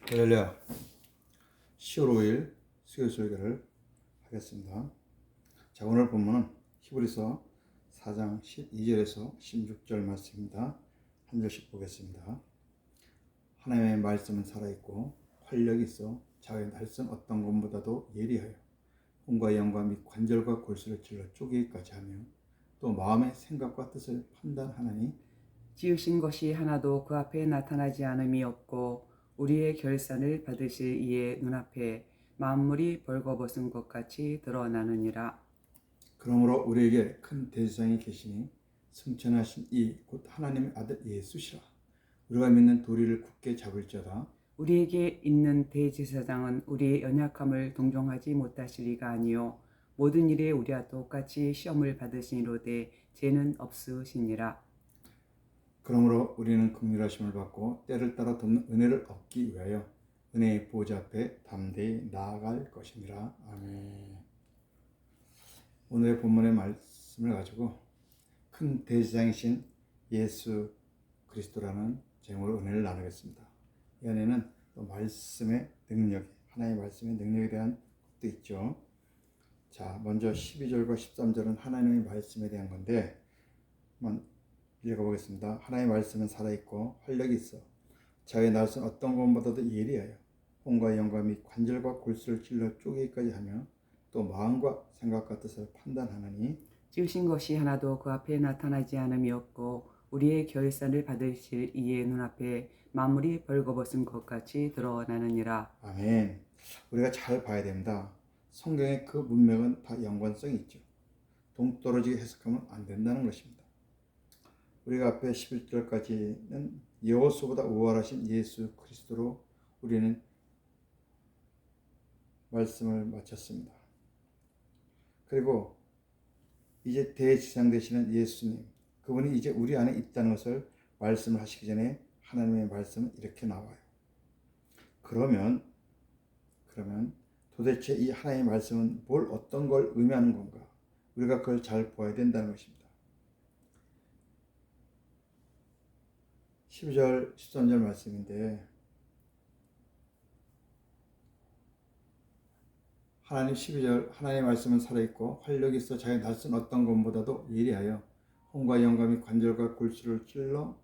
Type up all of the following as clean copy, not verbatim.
할렐루야. 10월 5일 수요 설교를 하겠습니다. 자, 오늘 본문은 히브리서 4장 12절에서 16절 말씀입니다. 한 절씩 보겠습니다. 하나님의 말씀은 살아있고 활력이 있어 자기의 날선 어떤 것보다도 예리하여 혼과 영과 및 관절과 골수를 찔러 쪼개기까지 하며 또 마음의 생각과 뜻을 판단하나니 지으신 것이 하나도 그 앞에 나타나지 않음이 없고 우리의 결산을 받으실 이의 눈앞에 만물이 벌거벗은 것 같이 드러나느니라. 그러므로 우리에게 큰 대제사장이 계시니 승천하신 이 곧 하나님의 아들 예수시라. 우리가 믿는 도리를 굳게 잡을지어다. 우리에게 있는 대제사장은 우리의 연약함을 동정하지 못하시리가 아니요 모든 일에 우리와 똑같이 시험을 받으시니로되 죄는 없으시니라. 그러므로 우리는 긍휼하심을 받고 때를 따라 돕는 은혜를 얻기 위하여 은혜의 보좌 앞에 담대히 나아갈 것이니라. 아멘. 오늘의 본문의 말씀을 가지고 큰 대제사장이신 예수 그리스도라는 제목으로 은혜를 나누겠습니다. 이 안에는 또 말씀의 능력, 하나님의 말씀의 능력에 대한 것도 있죠. 자, 먼저 12절과 13절은 하나님의 말씀에 대한 건데 한번 읽어보겠습니다. 하나님의 말씀은 살아있고 활력이 있어 자기의 날선 어떤 것보다도 예리하여 혼과 영과 및 관절과 골수를 찔러 쪼개기까지 하며 또 마음과 생각과 뜻을 판단하나니 지으신 것이 하나도 그 앞에 나타나지 않음이 없고 우리의 결산을 받으실 이의 눈앞에 만물이 벌거벗은 것 같이 드러나느니라. 아멘. 우리가 잘 봐야 됩니다. 성경의 그 문맥은 다 연관성이 있죠. 동떨어지게 해석하면 안 된다는 것입니다. 우리가 앞에 11절까지는 여호수보다 우월하신 예수 그리스도로 우리는 말씀을 마쳤습니다. 그리고 이제 대지상 되시는 예수님, 그분이 이제 우리 안에 있다는 것을 말씀을 하시기 전에 하나님의 말씀은 이렇게 나와요. 그러면 도대체 이 하나님의 말씀은 뭘 어떤 걸 의미하는 건가? 우리가 그걸 잘 보아야 된다는 것입니다. 12절, 13절 말씀인데 하나님 12절 하나님의 말씀은 살아있고 활력이 있어 자기 낯선 어떤 것보다도 예리하여 혼과 영과 및 관절과 골수를 찔러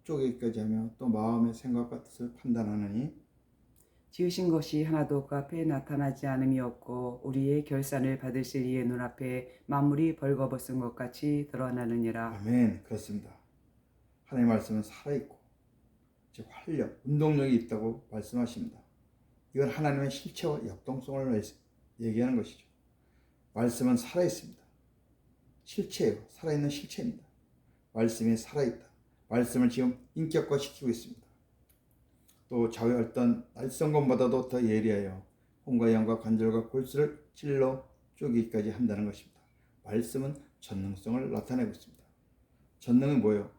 쪼개기까지 하며 또 마음의 생각과 뜻을 판단하느니 지으신 것이 하나도 그 앞에 나타나지 않음이 없고 우리의 결산을 받으실 이의 눈앞에 만물이 벌거벗은 것 같이 드러나느니라. 아멘. 그렇습니다. 하나님의 말씀은 살아있고 즉 활력, 운동력이 있다고 말씀하십니다. 이건 하나님의 실체와 역동성을 얘기하는 것이죠. 말씀은 살아있습니다. 실체예요. 살아있는 실체입니다. 말씀이 살아있다. 말씀을 지금 인격화시키고 있습니다. 또 자기의 어떤 날선 것보다도 더 예리하여 혼과 영과 관절과 골수를 찔러 쪼개기까지 한다는 것입니다. 말씀은 전능성을 나타내고 있습니다. 전능은 뭐예요?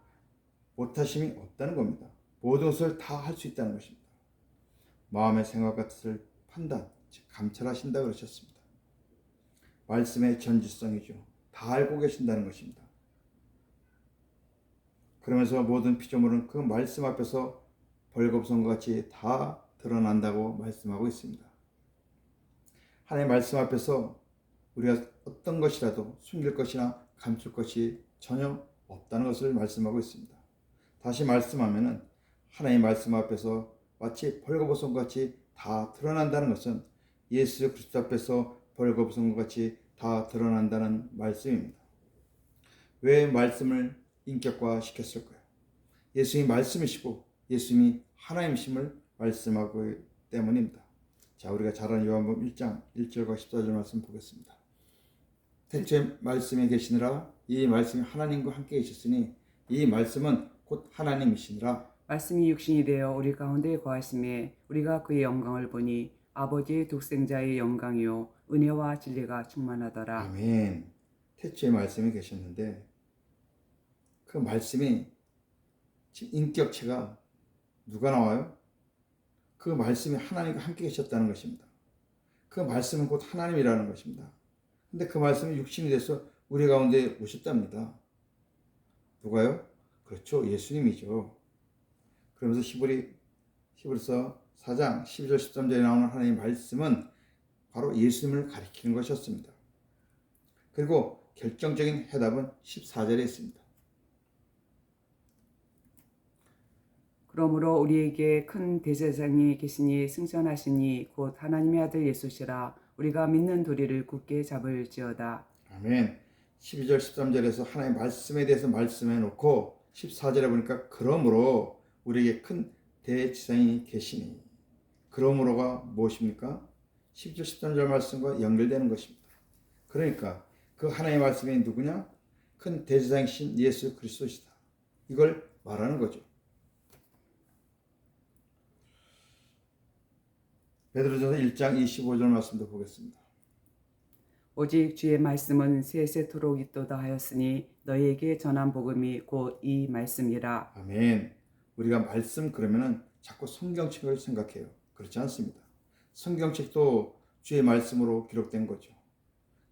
못하심이 없다는 겁니다. 모든 것을 다 할 수 있다는 것입니다. 마음의 생각과 뜻을 판단, 즉 감찰하신다 그러셨습니다. 말씀의 전지성이죠. 다 알고 계신다는 것입니다. 그러면서 모든 피조물은 그 말씀 앞에서 벌거벗은 것 같이 다 드러난다고 말씀하고 있습니다. 하나님의 말씀 앞에서 우리가 어떤 것이라도 숨길 것이나 감출 것이 전혀 없다는 것을 말씀하고 있습니다. 다시 말씀하면은 하나님의 말씀 앞에서 마치 벌거벗은 것 같이 다 드러난다는 것은 예수 그리스도 앞에서 벌거벗은 것 같이 다 드러난다는 말씀입니다. 왜 말씀을 인격화 시켰을까요? 예수님이 말씀이시고 예수님이 하나님이심을 말씀하고 때문입니다. 자, 우리가 잘 아는 요한복음 1장 1절과 14절 말씀 보겠습니다. 태초에 말씀에 계시느라 이 말씀이 하나님과 함께 계셨으니 이 말씀은 곧 하나님이시니라. 말씀이 육신이 되어 우리 가운데 거하심에 우리가 그의 영광을 보니 아버지의 독생자의 영광이요 은혜와 진리가 충만하더라. 아멘. 태초에 말씀이 계셨는데 그 말씀이 지금 인격체가 누가 나와요? 그 말씀이 하나님과 함께 계셨다는 것입니다. 그 말씀은 곧 하나님이라는 것입니다. 근데 그 말씀이 육신이 돼서 우리 가운데 오셨답니다. 누가요? 그렇죠. 예수님이죠. 그러면서 히브리서 4장 12절 13절에 나오는 하나님의 말씀은 바로 예수님을 가리키는 것이었습니다. 그리고 결정적인 해답은 14절에 있습니다. 그러므로 우리에게 큰 대제사장이 계시니 승천하시니 곧 하나님의 아들 예수시라. 우리가 믿는 도리를 굳게 잡을지어다. 아멘. 12절 13절에서 하나님의 말씀에 대해서 말씀해 놓고 14절에 보니까 그러므로 우리에게 큰 대제사장이 계시니, 그러므로가 무엇입니까? 12절 13절 말씀과 연결되는 것입니다. 그러니까 그 하나님의 말씀이 누구냐? 큰 대제사장이신 예수 그리스도시다. 이걸 말하는 거죠. 베드로전서 1장 25절 말씀도 보겠습니다. 오직 주의 말씀은 세세토록 있도다 하였으니 너희에게 전한 복음이 곧 이 말씀이라. 아멘. 우리가 말씀 그러면은 자꾸 성경책을 생각해요. 그렇지 않습니다. 성경책도 주의 말씀으로 기록된 거죠.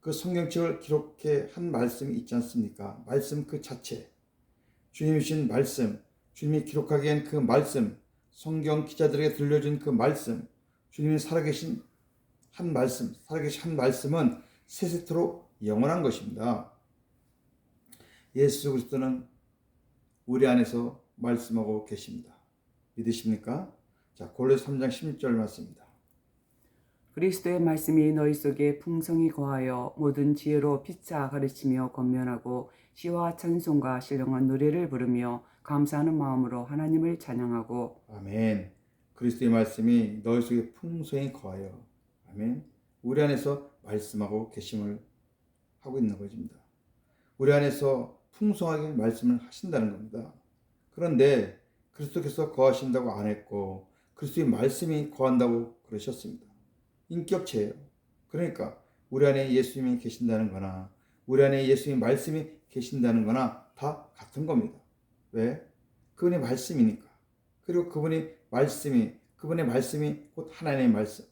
그 성경책을 기록해 한 말씀이 있지 않습니까? 말씀 그 자체, 주님이 주신 말씀, 주님이 기록하게 한 그 말씀, 성경 기자들에게 들려준 그 말씀, 주님이 살아계신 한 말씀은 세세토록 영원한 것입니다. 예수 그리스도는 우리 안에서 말씀하고 계십니다. 믿으십니까? 자, 골로새 3장 16절 말씀입니다. 그리스도의 말씀이 너희 속에 풍성히 거하여 모든 지혜로 피차 가르치며 권면하고 시와 찬송과 신령한 노래를 부르며 감사하는 마음으로 하나님을 찬양하고. 아멘. 그리스도의 말씀이 너희 속에 풍성히 거하여, 아멘. 우리 안에서 말씀하고 계심을 하고 있는 것입니다. 우리 안에서 풍성하게 말씀을 하신다는 겁니다. 그런데 그리스도께서 거하신다고 안 했고 그리스도의 말씀이 거한다고 그러셨습니다. 인격체예요. 그러니까 우리 안에 예수님이 계신다는 거나 우리 안에 예수님의 말씀이 계신다는 거나 다 같은 겁니다. 왜? 그분의 말씀이니까. 그리고 그분의 말씀이 곧 하나님의 말씀.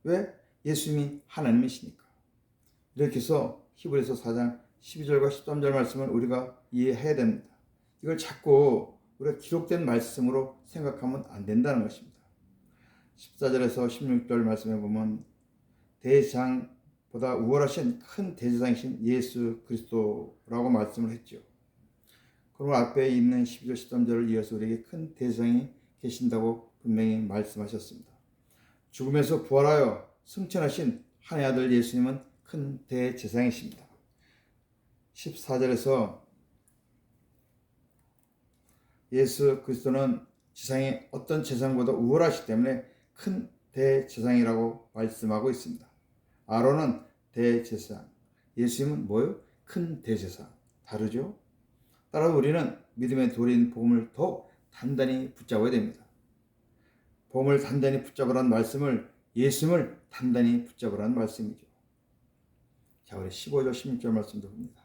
왜? 예수님이 하나님이시니까. 이렇게 해서 히브리서 4장 12절과 13절 말씀을 우리가 이해해야 됩니다. 이걸 자꾸 우리가 기록된 말씀으로 생각하면 안 된다는 것입니다. 14절에서 16절 말씀에 보면 대제사장보다 우월하신 큰 대제사장이신 예수 그리스도라고 말씀을 했죠. 그리고 앞에 있는 12절 13절을 이어서 우리에게 큰 대제사장이 계신다고 분명히 말씀하셨습니다. 죽음에서 부활하여 승천하신 하나님의 아들 예수님은 큰 대제사장이십니다. 14절에서 예수 그리스도는 지상의 어떤 제사장보다 우월하시기 때문에 큰 대제사장이라고 말씀하고 있습니다. 아론은 대제사장, 예수님은 뭐요? 큰 대제사장. 다르죠? 따라서 우리는 믿음의 도리인 복음을 더 단단히 붙잡아야 됩니다. 복음을 단단히 붙잡으라는 말씀을, 예수님을 단단히 붙잡으라는 말씀이죠. 자, 우리 15절 16절 말씀도 봅니다.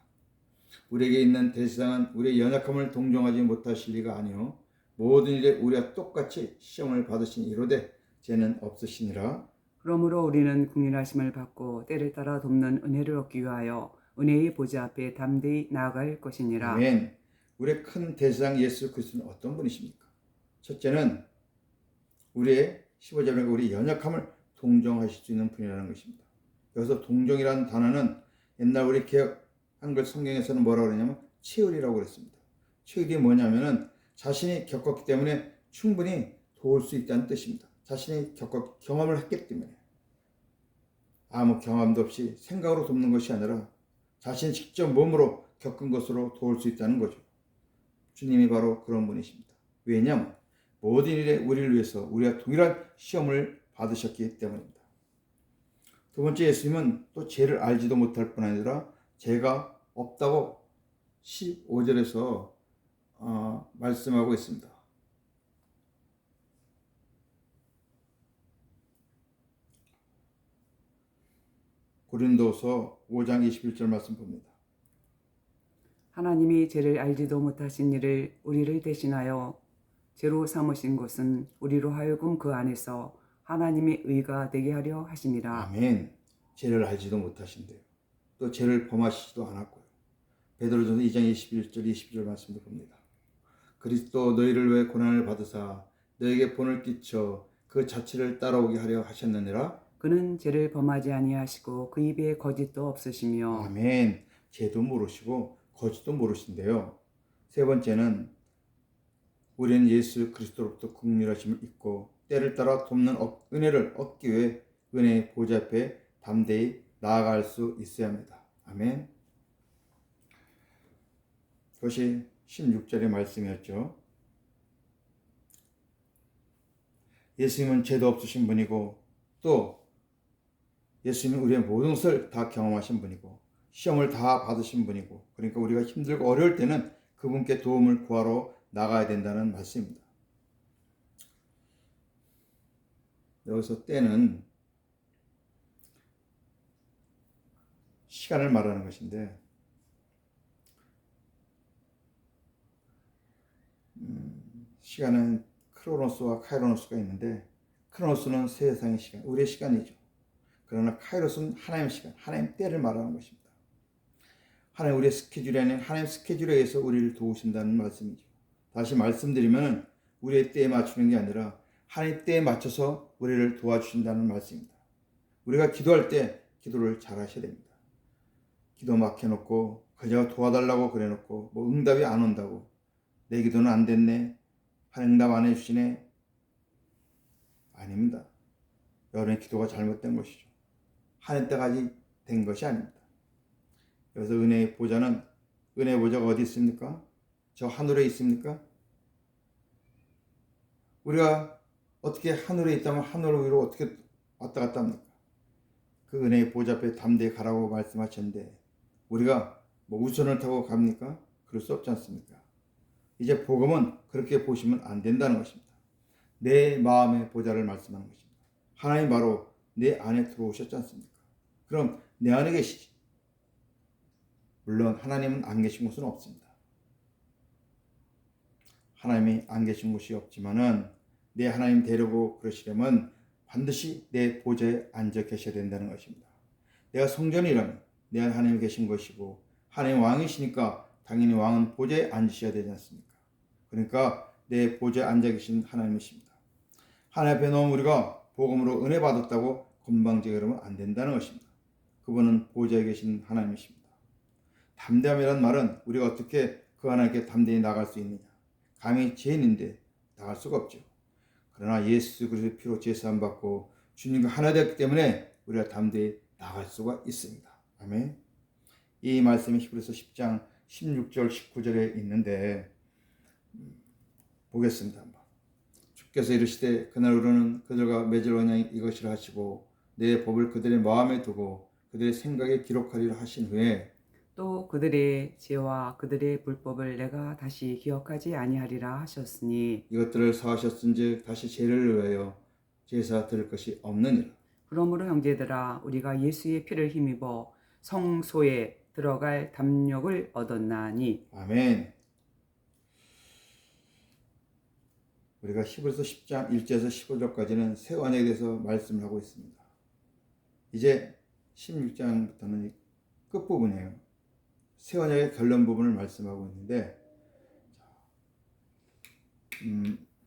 우리에게 있는 대제사장은 우리의 연약함을 동정하지 못하실 리가 아니요 모든 일에 우리와 똑같이 시험을 받으신 이로되 죄는 없으시니라. 그러므로 우리는 국률하심을 받고 때를 따라 돕는 은혜를 얻기 위하여 은혜의 보좌 앞에 담대히 나아갈 것이니라. 아멘. 우리의 큰 대제사장 예수 그리스도는 어떤 분이십니까? 첫째는 우리의 15절에 우리 연약함을 동정하실 수 있는 분이라는 것입니다. 여기서 동정이라는 단어는 옛날 우리 개혁 한글 성경에서는 뭐라고 그러냐면 체휼이라고 그랬습니다. 체휼이 뭐냐면은 자신이 겪었기 때문에 충분히 도울 수 있다는 뜻입니다. 자신이 경험을 했기 때문에 아무 경험도 없이 생각으로 돕는 것이 아니라 자신이 직접 몸으로 겪은 것으로 도울 수 있다는 거죠. 주님이 바로 그런 분이십니다. 왜냐하면 모든 일에 우리를 위해서 우리가 동일한 시험을 받으셨기 때문입니다. 두 번째, 예수님은 또 죄를 알지도 못할 뿐 아니라 죄가 없다고 15절에서 말씀하고 있습니다. 고린도서 5장 21절 말씀 봅니다. 하나님이 죄를 알지도 못하신 이를 우리를 대신하여 죄로 삼으신 것은 우리로 하여금 그 안에서 하나님의 의가 되게 하려 하심이라. 아멘. 죄를 알지도 못하신대요. 또 죄를 범하시지도 않았고요. 베드로전서 2장 21절 22절 말씀도 봅니다. 그리스도 너희를 위해 고난을 받으사 너에게 본을 끼쳐 그 그 자취를 따라오게 하려 하셨느니라. 그는 죄를 범하지 아니하시고 그 입에 거짓도 없으시며 아멘. 죄도 모르시고 거짓도 모르신데요. 세 번째는 우리는 예수 그리스도로부터 긍휼하심을 입고 때를 따라 돕는 은혜를 얻기 위해 은혜의 보좌 앞에 담대히 나아갈 수 있어야 합니다. 아멘. 그것이 16절의 말씀이었죠. 예수님은 죄도 없으신 분이고 또 예수님은 우리의 모든 것을 다 경험하신 분이고 시험을 다 받으신 분이고, 그러니까 우리가 힘들고 어려울 때는 그분께 도움을 구하러 나가야 된다는 말씀입니다. 여기서 때는 시간을 말하는 것인데 시간은 크로노스와 카이로노스가 있는데, 크로노스는 세상의 시간, 우리의 시간이죠. 그러나 카이로스는 하나님의 시간, 하나님 때를 말하는 것입니다. 하나님 우리의 스케줄이 아닌 하나님 스케줄에 의해서 우리를 도우신다는 말씀이죠. 다시 말씀드리면 우리의 때에 맞추는 게 아니라 하나님 때에 맞춰서 우리를 도와주신다는 말씀입니다. 우리가 기도할 때 기도를 잘 하셔야 됩니다. 기도 막혀놓고 그저 도와달라고 그래놓고 뭐 응답이 안 온다고, 내 기도는 안 됐네, 하나님 응답 안 해주시네, 아닙니다. 여러분의 기도가 잘못된 것이죠. 하나님 때까지 된 것이 아닙니다. 그래서 은혜의 보좌는, 은혜의 보좌가 어디 있습니까? 저 하늘에 있습니까? 우리가 어떻게 하늘에 있다면 하늘 위로 어떻게 왔다 갔다 합니까? 그 은혜의 보좌 앞에 담대히 가라고 말씀하셨는데 우리가 뭐 우선을 타고 갑니까? 그럴 수 없지 않습니까? 이제 복음은 그렇게 보시면 안 된다는 것입니다. 내 마음의 보좌를 말씀하는 것입니다. 하나님 바로 내 안에 들어오셨지 않습니까? 그럼 내 안에 계시지. 물론 하나님은 안 계신 곳은 없습니다. 하나님이 안 계신 곳이 없지만은 내 하나님 되려고 그러시려면 반드시 내 보좌에 앉아 계셔야 된다는 것입니다. 내가 성전이라면 내 안에 하나님이 계신 것이고 하나님 왕이시니까 당연히 왕은 보좌에 앉으셔야 되지 않습니까? 그러니까 내 보좌에 앉아 계신 하나님이십니다. 하나님 앞에 놓으면 우리가 복음으로 은혜 받았다고 건방지게 그러면 안 된다는 것입니다. 그분은 보좌에 계신 하나님이십니다. 담대함이란 말은 우리가 어떻게 그 하나님께 담대히 나갈 수 있느냐. 감히 죄인인데 나갈 수가 없죠. 그러나 예수 그리스도의 피로 제사함 받고 주님과 하나 되었기 때문에 우리가 담대히 나갈 수가 있습니다. 아멘. 이 말씀이 히브리서 10장 16절 19절에 있는데 보겠습니다. 한번. 주께서 이르시되 그날 우리는 그들과 맺을 언약이 이것이라 하시고 내 법을 그들의 마음에 두고 그들의 생각에 기록하리라 하신 후에 또 그들의 죄와 그들의 불법을 내가 다시 기억하지 아니하리라 하셨으니 이것들을 사하셨은즉 다시 죄를 위하여 제사 드릴 것이 없느니라. 그러므로 형제들아 우리가 예수의 피를 힘입어 성소에 들어갈 담력을 얻었나니. 아멘. 우리가 히브리서 10장 1절에서 15절까지는 새 언약에 대해서 말씀을 하고 있습니다. 이제 16장부터는 끝부분이에요. 새 언약의 결론 부분을 말씀하고 있는데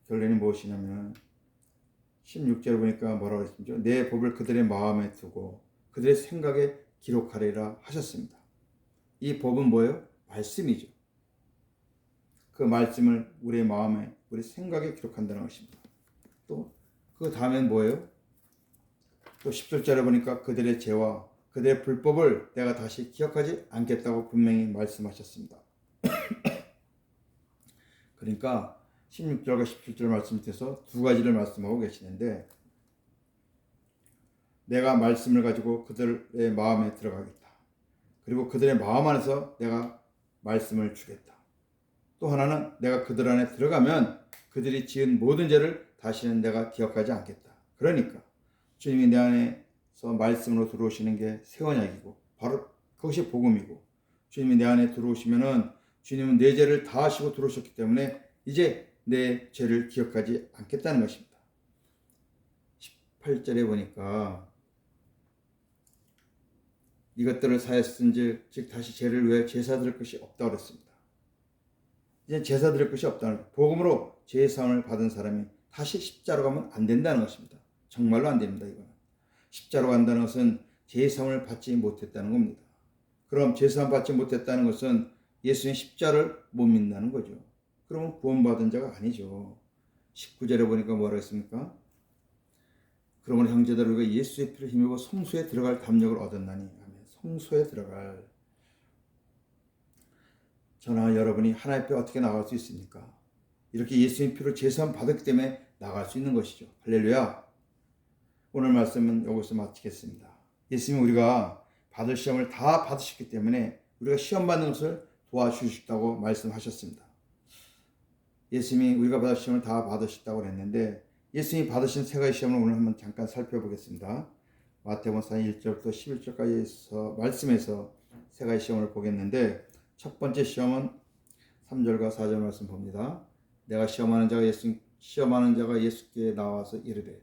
결론이 무엇이냐면 16절 보니까 뭐라고 했습니까? 내 법을 그들의 마음에 두고 그들의 생각에 기록하리라 하셨습니다. 이 법은 뭐예요? 말씀이죠. 그 말씀을 우리의 마음에, 우리 생각에 기록한다는 것입니다. 또 그 다음엔 뭐예요? 또 10절에 보니까 그들의 죄와 그들의 불법을 내가 다시 기억하지 않겠다고 분명히 말씀하셨습니다. 그러니까 16절과 17절 말씀 밑에서 두 가지를 말씀하고 계시는데 내가 말씀을 가지고 그들의 마음에 들어가겠다. 그리고 그들의 마음 안에서 내가 말씀을 주겠다. 또 하나는 내가 그들 안에 들어가면 그들이 지은 모든 죄를 다시는 내가 기억하지 않겠다. 그러니까 주님이 내 안에서 말씀으로 들어오시는 게 새 언약이고 바로 그것이 복음이고, 주님이 내 안에 들어오시면은 주님은 내 죄를 다 하시고 들어오셨기 때문에 이제 내 죄를 기억하지 않겠다는 것입니다. 18절에 보니까 이것들을 사했은즉 즉 다시 죄를 위해 제사 드릴 것이 없다 그랬습니다. 이제 제사 드릴 것이 없다는 거예요. 복음으로 죄 사함을 받은 사람이 다시 십자로 가면 안 된다는 것입니다. 정말로 안 됩니다. 이거는. 십자로 간다는 것은 제사함을 받지 못했다는 겁니다. 그럼 제사함 받지 못했다는 것은 예수님 십자를 못 믿는다는 거죠. 그러면 구원받은 자가 아니죠. 19절에 보니까 뭐라 했습니까? 그러므로 형제들 우리가 예수의 피를 힘입어 성소에 들어갈 담력을 얻었나니. 아멘. 성소에 들어갈. 저나 여러분이 하나님 앞에 어떻게 나갈 수 있습니까? 이렇게 예수의 피로 제사함 받았기 때문에 나갈 수 있는 것이죠. 할렐루야. 오늘 말씀은 여기서 마치겠습니다. 예수님이 우리가 받을 시험을 다 받으셨기 때문에 우리가 시험 받는 것을 도와주시겠다고 말씀하셨습니다. 예수님이 우리가 받을 시험을 다 받으셨다고 했는데 예수님이 받으신 세 가지 시험을 오늘 한번 잠깐 살펴보겠습니다. 마태복음 1절부터 11절까지 말씀에서 세 가지 시험을 보겠는데 첫 번째 시험은 3절과 4절 말씀 봅니다. 내가 시험하는 자가 예수께 나와서 이르되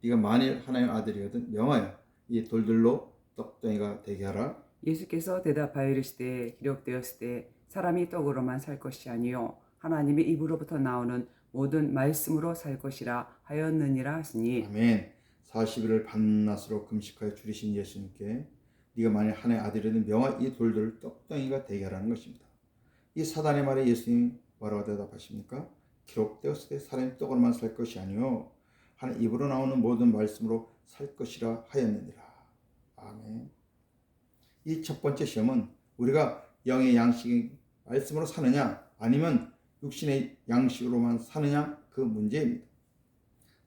네가 만일 하나님의 아들이거든 명하여 이 돌들로 떡덩이가 되게 하라. 예수께서 대답하여 이르시되 기록되었을 때 사람이 떡으로만 살 것이 아니요 하나님의 입으로부터 나오는 모든 말씀으로 살 것이라 하였느니라 하시니. 아멘. 40일을 밤낮으로 금식하여 줄이신 예수님께 네가 만일 하나님의 아들이든 명하여 이 돌들을 떡덩이가 되게 하라는 것입니다. 이 사단의 말에 예수님이 뭐라고 대답하십니까? 기록되었을 때 사람이 떡으로만 살 것이 아니요 하나님 입으로 나오는 모든 말씀으로 살 것이라 하였느니라. 아멘. 이 첫 번째 시험은 우리가 영의 양식의 말씀으로 사느냐 아니면 육신의 양식으로만 사느냐 그 문제입니다.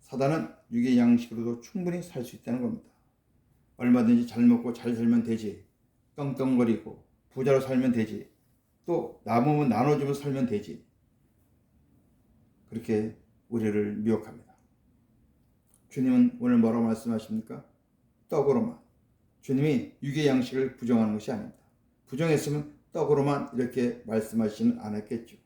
사단은 육의 양식으로도 충분히 살 수 있다는 겁니다. 얼마든지 잘 먹고 잘 살면 되지, 떵떵거리고 부자로 살면 되지, 또 남으면 나눠주면 살면 되지, 그렇게 우리를 미혹합니다. 주님은 오늘 뭐라고 말씀하십니까? 떡으로만. 주님이 육의 양식을 부정하는 것이 아닙니다. 부정했으면 떡으로만 이렇게 말씀하시지는 않았겠죠.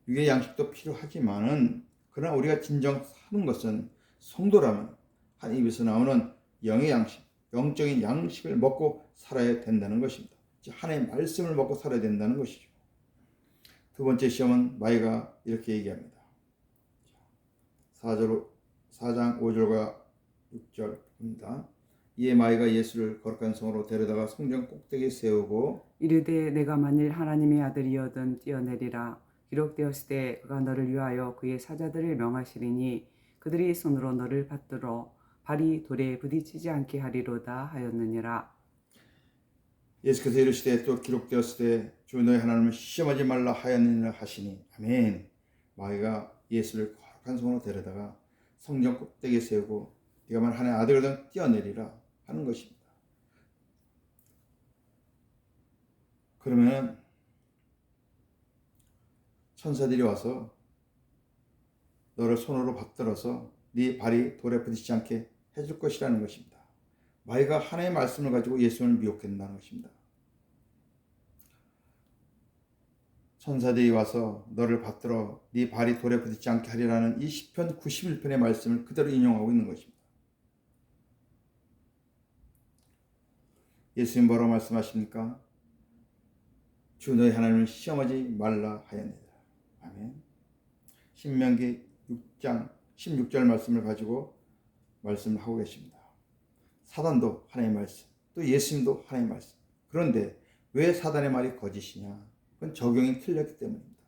육의 양식도 필요하지만은 그러나 우리가 진정 사는 것은 성도라면 한 입에서 나오는 영의 양식, 영적인 양식을 먹고 살아야 된다는 것입니다. 즉 하나님의 말씀을 먹고 살아야 된다는 것이죠. 두 번째 시험은 마이가 이렇게 얘기합니다. 4장 5절과 6절 봅니다. 이에 마이가 예수를 거룩한 성으로 데려다가 성전 꼭대기에 세우고 이르되 내가 만일 하나님의 아들이여든 뛰어내리라. 기록되었을 때 그가 너를 위하여 그의 사자들을 명하시리니 그들이 손으로 너를 받들어 발이 돌에 부딪히지 않게 하리로다 하였느니라. 예수께서 이르시되 또 기록되었을 때 주 너희 하나님을 시험하지 말라 하였느니라 하시니. 아멘. 마귀가 예수를 거룩한 성으로 데려다가 성전 꼭대기에 세우고 네가 만일 하나님의 아들이거든 뛰어내리라 하는 것입니다. 그러면 천사들이 와서 너를 손으로 받들어서 네 발이 돌에 부딪히지 않게 해줄 것이라는 것입니다. 마귀가 하나님의 말씀을 가지고 예수를 미혹한다는 것입니다. 천사들이 와서 너를 받들어 네 발이 돌에 부딪히지 않게 하리라는 이 시편 91편의 말씀을 그대로 인용하고 있는 것입니다. 예수님 뭐라고 말씀하십니까? 주 너희 하나님을 시험하지 말라 하였느니라. 아멘. 신명기 6장 16절 말씀을 가지고 말씀을 하고 계십니다. 사단도 하나님의 말씀, 또 예수님도 하나님의 말씀. 그런데 왜 사단의 말이 거짓이냐? 그건 적용이 틀렸기 때문입니다.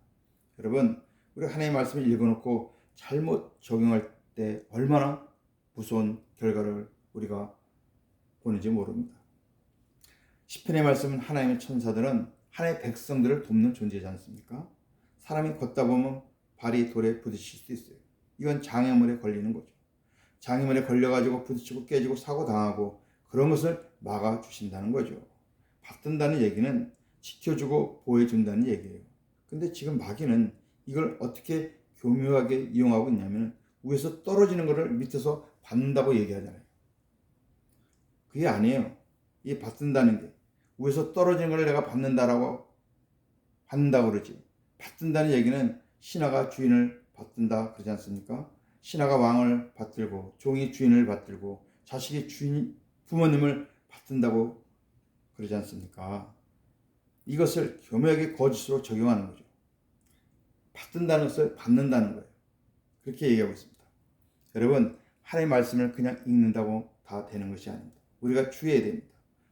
여러분, 우리 하나님의 말씀을 읽어놓고 잘못 적용할 때 얼마나 무서운 결과를 우리가 보는지 모릅니다. 시편의 말씀은 하나님의 천사들은 하나님의 백성들을 돕는 존재지 않습니까? 사람이 걷다 보면 발이 돌에 부딪힐 수도 있어요. 이건 장애물에 걸리는 거죠. 장애물에 걸려가지고 부딪히고 깨지고 사고 당하고 그런 것을 막아주신다는 거죠. 받든다는 얘기는 지켜주고 보호해준다는 얘기예요. 근데 지금 마귀는 이걸 어떻게 교묘하게 이용하고 있냐면 위에서 떨어지는 것을 밑에서 받는다고 얘기하잖아요. 그게 아니에요. 이 받든다는 게 위에서 떨어지는 걸 내가 받는다고 그러지. 받든다는 얘기는 신하가 주인을 받든다 그러지 않습니까? 신하가 왕을 받들고 종이 주인을 받들고 자식이 부모님을 받든다고 그러지 않습니까? 이것을 교묘하게 거짓으로 적용하는 거죠. 받든다는 것을 받는다는 거예요. 그렇게 얘기하고 있습니다. 여러분, 하나님의 말씀을 그냥 읽는다고 다 되는 것이 아닙니다. 우리가 주의해야 됩니다.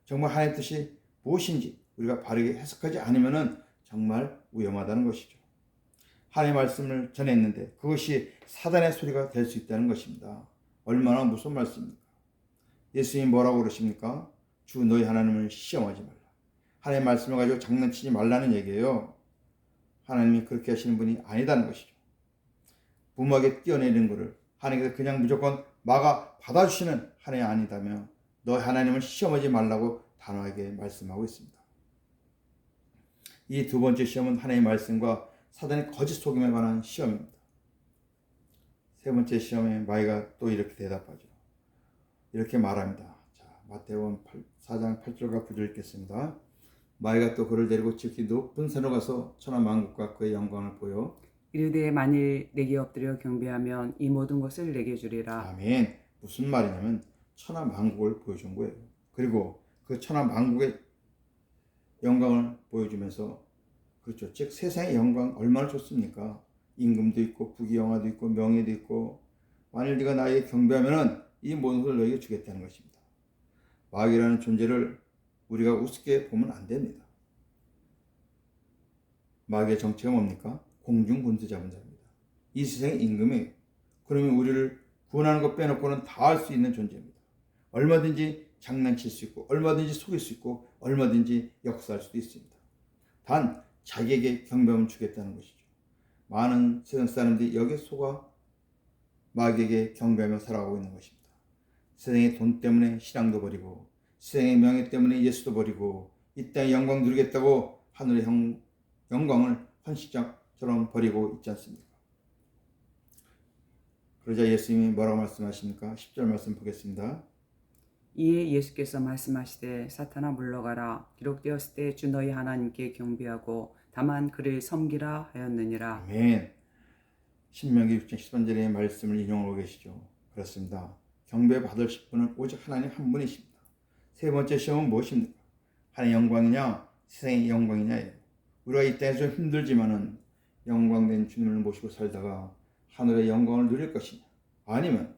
정말 하나님의 뜻이 무엇인지 우리가 바르게 해석하지 않으면 정말 위험하다는 것이죠. 하나님의 말씀을 전했는데 그것이 사단의 소리가 될 수 있다는 것입니다. 얼마나 무서운 말씀입니까? 예수님이 뭐라고 그러십니까? 주 너희 하나님을 시험하지 말라. 하나님의 말씀을 가지고 장난치지 말라는 얘기예요. 하나님이 그렇게 하시는 분이 아니다는 것이죠. 무모하게 뛰어내리는 것을 하나님께서 그냥 무조건 막아 받아주시는 하나님이 아니다면 너희 하나님을 시험하지 말라고 단호하게 말씀하고 있습니다. 이 두 번째 시험은 하나님의 말씀과 사단의 거짓 속임에 관한 시험입니다. 세 번째 시험에 마귀가 또 이렇게 대답하죠. 이렇게 말합니다. 자, 마태복음 4장 8절과 9절 읽겠습니다. 마귀가 또 그를 데리고 지극히 높은 산으로 가서 천하만국과 그의 영광을 보여 이르되 만일 내게 엎드려 경배하면 이 모든 것을 내게 주리라. 아멘. 무슨 말이냐면 천하만국을 보여준 거예요. 그리고 그 천하만국의 영광을 보여주면서 그렇죠. 즉 세상의 영광 얼마나 좋습니까? 임금도 있고 부귀영화도 있고 명예도 있고 만일 네가 나에게 경배하면은 이 모든 것을 너에게 주겠다는 것입니다. 마귀라는 존재를 우리가 우습게 보면 안 됩니다. 마귀의 정체가 뭡니까? 공중군주 잡은 자입니다. 이 세상의 임금이에요. 그러면 우리를 구원하는 것 빼놓고는 다 할 수 있는 존재입니다. 얼마든지 장난칠 수 있고 얼마든지 속일 수 있고 얼마든지 역사할 수도 있습니다. 단 자기에게 경배하면 주겠다는 것이죠. 많은 세상 사람들이 여기에 속아 마귀에게 경배하며 살아가고 있는 것입니다. 세상의 돈 때문에 신앙도 버리고 세상의 명예 때문에 예수도 버리고 이 땅의 영광 누리겠다고 하늘의 영광을 헌신장처럼 버리고 있지 않습니까? 그러자 예수님이 뭐라고 말씀하십니까? 10절 말씀 보겠습니다. 이에 예수께서 말씀하시되 사탄아 물러가라. 기록되었을 때 주 너희 하나님께 경배하고 다만 그를 섬기라 하였느니라. 아멘. 신명기 6장 13절의 말씀을 인용하고 계시죠. 그렇습니다. 경배 받으실 분은 오직 하나님 한 분이십니다. 세 번째 시험은 무엇입니까? 하나님의 영광이냐 세상의 영광이냐예요. 우리가 이 땅에서 좀 힘들지만은 영광된 주님을 모시고 살다가 하늘의 영광을 누릴 것이냐 아니면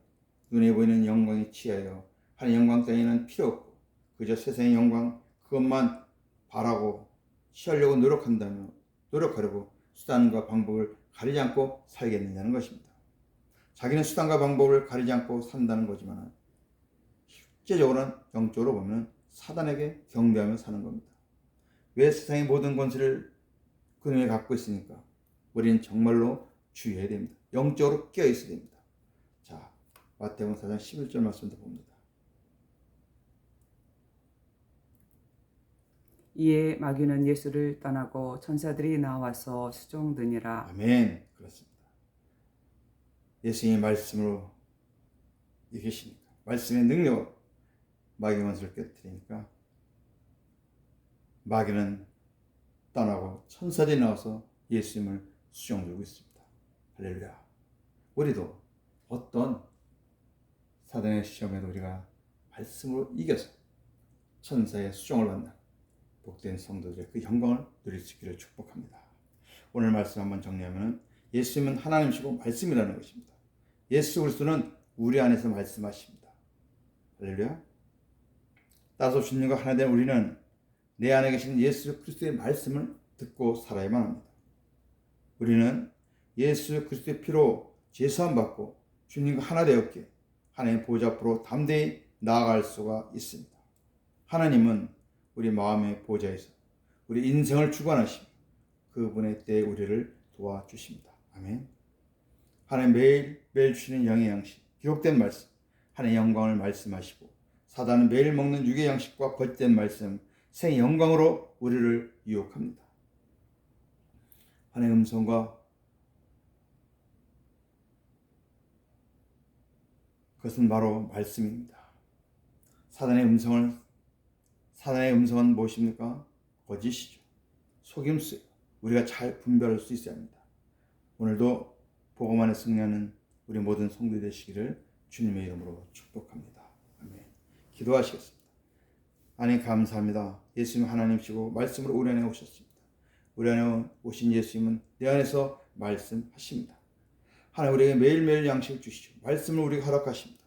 눈에 보이는 영광에 취하여 하나님의 영광 따위는 필요 없고 그저 세상의 영광 그것만 바라고 취하려고 노력하려고 수단과 방법을 가리지 않고 살겠느냐는 것입니다. 자기는 수단과 방법을 가리지 않고 산다는 거지만 실제적으로는 영적으로 보면 사단에게 경배하며 사는 겁니다. 왜 세상의 모든 권세를 그놈이 갖고 있으니까 우리는 정말로 주의해야 됩니다. 영적으로 깨어 있어야 됩니다. 자, 마태복음 4장 11절 말씀도 봅니다. 이에 마귀는 예수를 떠나고 천사들이 나와서 수종드니라. 아멘. 그렇습니다. 예수님의 말씀으로 이기시니까 말씀의 능력으로 마귀의 원수를 깨뜨리니까 마귀는 떠나고 천사들이 나와서 예수님을 수종들고 있습니다. 할렐루야. 우리도 어떤 사단의 시험에도 우리가 말씀으로 이겨서 천사의 수종을 받는 복된 성도들의 그 영광을 누릴 수 있기를 축복합니다. 오늘 말씀 한번 정리하면 예수님은 하나님이시고 말씀이라는 것입니다. 예수 그리스도는 우리 안에서 말씀하십니다. 할렐루야. 따라서 주님과 하나 된 우리는 내 안에 계신 예수 그리스도의 말씀을 듣고 살아야만 합니다. 우리는 예수 그리스도의 피로 제사함 받고 주님과 하나 되었기에 하나님의 보좌 앞으로 담대히 나아갈 수가 있습니다. 하나님은 우리 마음의 보좌에서 우리 인생을 주관하시며 그분의 때에 우리를 도와주십니다. 아멘. 하나님 매일 주시는 영의 양식, 기록된 말씀, 하나님의 영광을 말씀하시고 사단은 매일 먹는 육의 양식과 거짓된 말씀, 생 영광으로 우리를 유혹합니다. 하나님의 음성과 그것은 바로 말씀입니다. 사단의 음성은 무엇입니까? 거짓이죠. 속임수예요. 우리가 잘 분별할 수 있어야 합니다. 오늘도 복음 안에 승리하는 우리 모든 성도 되시기를 주님의 이름으로 축복합니다. 아멘. 기도하시겠습니다. 하나님 감사합니다. 예수님 하나님이시고 말씀으로 우리 안에 오셨습니다. 우리 안에 오신 예수님은 내 안에서 말씀하십니다. 하나님 우리에게 매일매일 양식을 주시죠. 말씀을 우리에게 허락하십니다.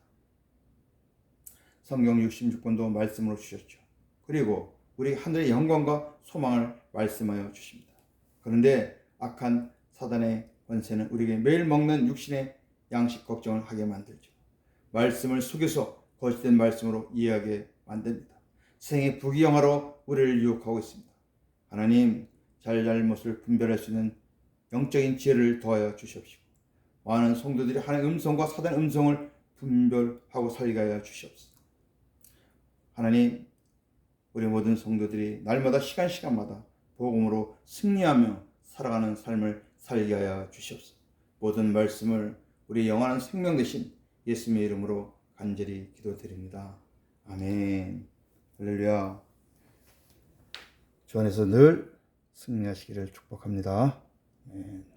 성경 66권도 말씀으로 주셨죠. 그리고 우리 하늘의 영광과 소망을 말씀하여 주십니다. 그런데 악한 사단의 권세는 우리에게 매일 먹는 육신의 양식 걱정을 하게 만들죠. 말씀을 속여서 거짓된 말씀으로 이해하게 만듭니다. 세상의 부귀영화로 우리를 유혹하고 있습니다. 하나님, 잘잘못을 분별할 수 있는 영적인 지혜를 더하여 주시옵시고 많은 성도들이 하나님의 음성과 사단의 음성을 분별하고 살게 하여 주시옵소서. 하나님, 우리 모든 성도들이 날마다 시간마다 복음으로 승리하며 살아가는 삶을 살게 하여 주시옵소서. 모든 말씀을 우리 영원한 생명 되신 예수님의 이름으로 간절히 기도드립니다. 아멘. 할렐루야. 주 안에서 늘 승리하시기를 축복합니다. 아멘.